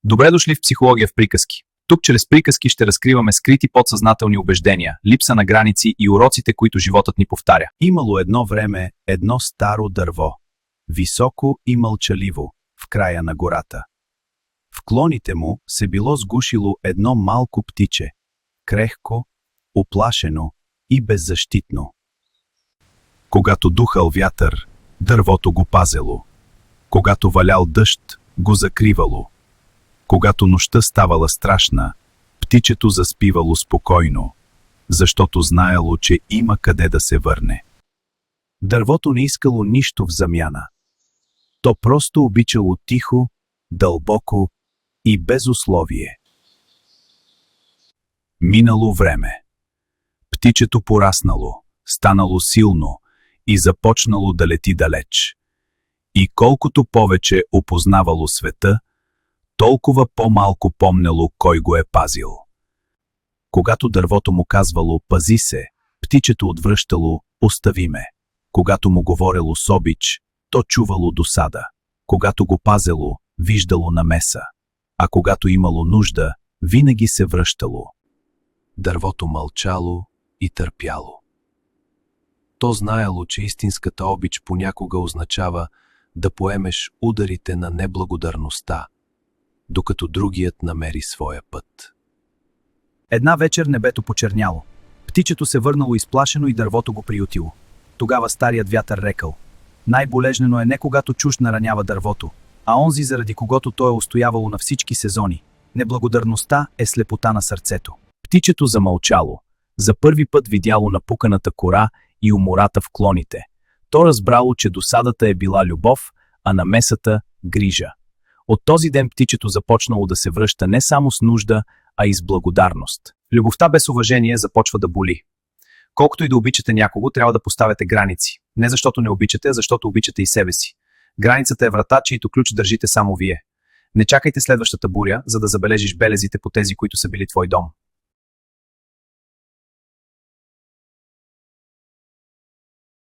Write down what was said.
Добре дошли в Психология в приказки. Тук чрез приказки ще разкриваме скрити подсъзнателни убеждения, липса на граници и уроците, които животът ни повтаря. Имало едно време едно старо дърво, високо и мълчаливо, в края на гората. В клоните му се било сгушило едно малко птиче, крехко, уплашено и беззащитно. Когато духал вятър, дървото го пазело. Когато валял дъжд, го закривало. Когато нощта ставала страшна, птичето заспивало спокойно, защото знаело, че има къде да се върне. Дървото не искало нищо в замяна. То просто обичало тихо, дълбоко и без условие. Минало време. Птичето пораснало, станало силно и започнало да лети далеч. И колкото повече опознавало света, толкова по-малко помнело кой го е пазил. Когато дървото му казвало «пази се», птичето отвръщало «остави ме». Когато му говорело с обич, то чувало досада. Когато го пазело, виждало намеса. А когато имало нужда, винаги се връщало. Дървото мълчало и търпяло. То знаело, че истинската обич понякога означава да поемеш ударите на неблагодарността, докато другият намери своя път. Една вечер небето почерняло. Птичето се върнало изплашено и дървото го приютило. Тогава старият вятър рекал: най-болезнено е не когато чужд наранява дървото, а онзи, заради когото то е устоявало на всички сезони. Неблагодарността е слепота на сърцето. Птичето замълчало. За първи път видяло напуканата кора и умората в клоните. То разбрало, че досадата е била любов, а намесата – грижа. От този ден птичето започнало да се връща не само с нужда, а и с благодарност. Любовта без уважение започва да боли. Колкото и да обичате някого, трябва да поставяте граници. Не защото не обичате, а защото обичате и себе си. Границата е врата, чието ключ държите само вие. Не чакайте следващата буря, за да забележиш белезите по тези, които са били твой дом.